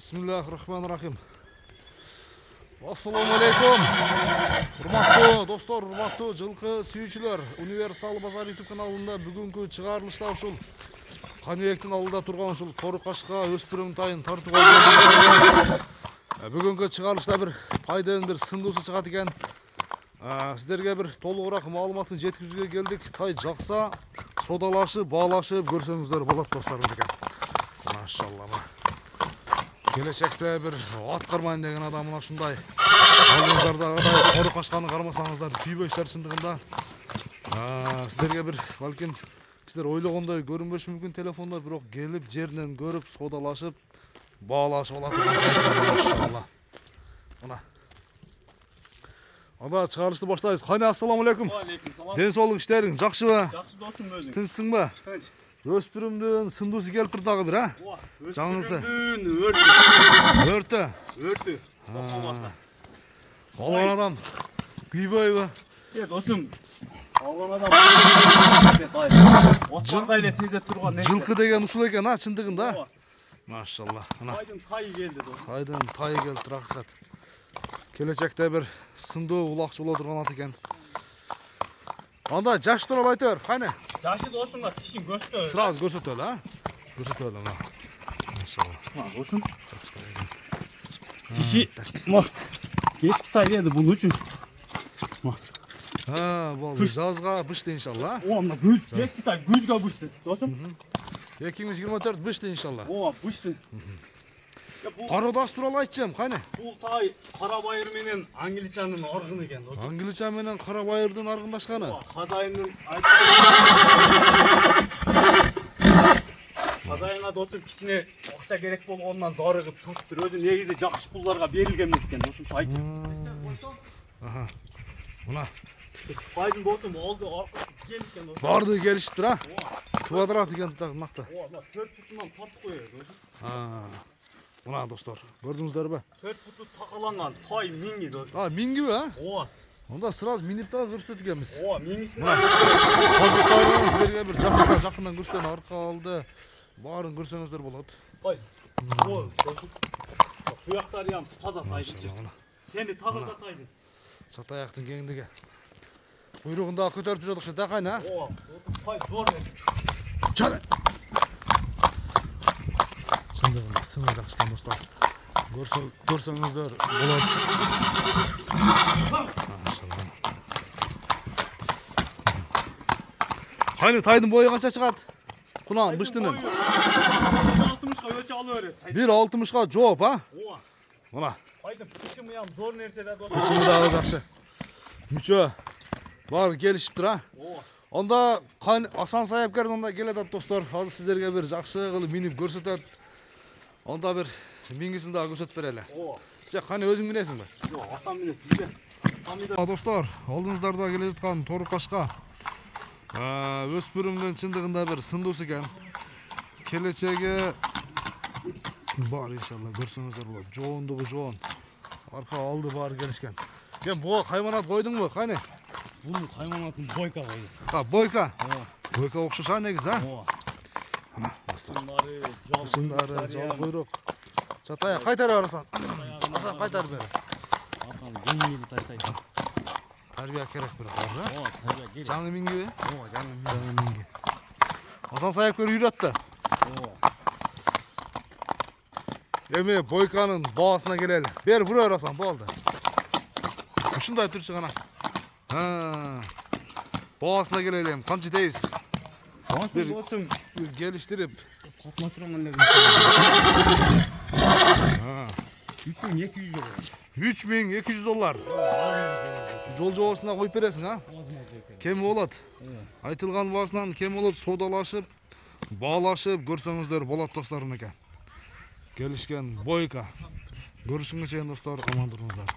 Bismillahirrahmanirrahim. Assalamu alaikum. Урматтуу достор, урматтуу жылкы сүйүүчүлөр, Универсал Базар YouTube каналында бүгүнкү чыгарылышта ушул Каныбектин алдында турган ушул тору кашка өспүрүм тайын тартууга келдик. Бүгүнкү чыгарылышта бир тайдын бир сындуусу чыгат экен. Сиздерге бир толугураак маалыматын жеткизүүгө келдик. Тай жакса содалашып, баалашып көрсөңүздөр болот достор экен. Машалла. Келечекте бир ат кармайын деген адам мына ушундай алдыңыздардагыдай тору кашканы кармасаңыздар күйбөйсүздөр чындыгында. Сиздерге бир балким сиздер ойлогондой көрүнбөшү мүмкүн телефондо, бирок келип жеринен көрүп, содалашып, баалашып алат экен. Машалла. Мына. Анда чыгарышты баштайбыз. Кайны, ассаламу алейкум. Алейкум салам. Ден соолук иштериң жакшыбы? Жакшы досум өзүң. Тынчсыңбы? Тынч. Өспүрүмдүн сындуусу келип тур дагы бир, а? Жаңысы. Өртү. Өртү. Окумаса. Алган адам күйбөйбү? Досум. Алган адам. Отчалга эле сезип турган нерсе. Жылкы деген ушул экен, а, чындыгында? Машалла. Мына. Тайдын тайы келди досум. Тайдын тайы келип тур, акыйкат. Келечекте бир сындуу улакчы боло турган ат экен. Анда жаш тууралуу айтып бер, кайны? Жашы досумга кишин көрсөтө. Сразу көрсөтөлү, а? Көрсөтөлү, мына. Машалла. Досум. Киши кешки тай келди бул үчүн. Болду. Жазга бышты иншалла. Мына күз кешки тай күзгө бышты досум. 2024 бышты иншалла. Бышты. Кародас тууралуу айтчым, кайны? Бул тай кара байыр менен англичанын аргыны экен досум. Англичан менен кара байырдын аргындашканы. Хазайындын Хазайынга досум кичине акча керек болгонунан зарыгып сатыптыр. Өзү негизи жакшы пулдарга берилген эмес экен досум тайчы. Мына. Тайдын досум алды аркасы келишкен досум. Барды келишиптир, а? Квадрат экен такты. 4 футунан тартып коёбуз досум. Мына достор, көрдүңүздөрбү? 4 футу такаланган тай минги досум. Мингиби, а? Онда сразу минип дагы көрсөтөт экенбиз. Мингисин. Козуктарын сиздерге бир жакшынан көрсөтөн аркалды. Баарын көрсөңүздөр болот. Досум. Туяктары ям таза тайдын. Сени таза тайдын. Сат аяктын кеңдиги. Куйругунда көтөрүп жатышат да, кайны, а? Тай зор. Чары. Чындыгында сыңы жакшыган достор. Көрсөңүздөр болот. Кайны, тайдын бою канча чыгат? Кунан быштынын. 1.60га өлчө алып берет. 1.60га жооп, а? Мына. Тайдын пычымы ям зор нерсе да досум. Пычымы дагы жакшы. Мүчө баары келишиптир, а? Онда Асан Саяпкер онда келет достор. Азыр сиздерге бир жакшы кылып минип көрсөтөт. Онда бир мингисин дагы көрсөтүп берели. Кайны, өзүң минесиңби? Асан минет. Достор, алдыңыздарда келе жаткан тору кашка өспүрүмдүн чындыгында бир сындуусу экен. Келечеги бар иншалла, көрсөңүздөр болот. Жоондугу жоон. Арка алды баары келишкен. Буга кайманат койдуңбу, кайны? Бул кайманатын бойка койду. Бойка. Бойка окшош, а, негизи, а? Сындары, жол куйрук. Чатая кайтарып барасың. Асан кайтарып бер. Мингиди таштайт. Тарбия керек бирок, а? Тарбия керек. Жаңы мингиби? жаңы минги. Асан Саяпкер үйрөттү. Эми бойканын баасына келели. Бер бурөр Асан, болду. Ушундай турчу гана. Баасына келели эми, канча дейбиз? Досум Келиштирип. сатма турган эле. 3200 доллар. 3200 доллар. Жол жоосуна коюп бересиң, а? Кем болот? Айтылган баасынан кем болот, содалашып, баалашып көрсөңүздөр болот достор экен. Келишкен бойка. Көрүшүнгө чейин достор, аман туруңуздар.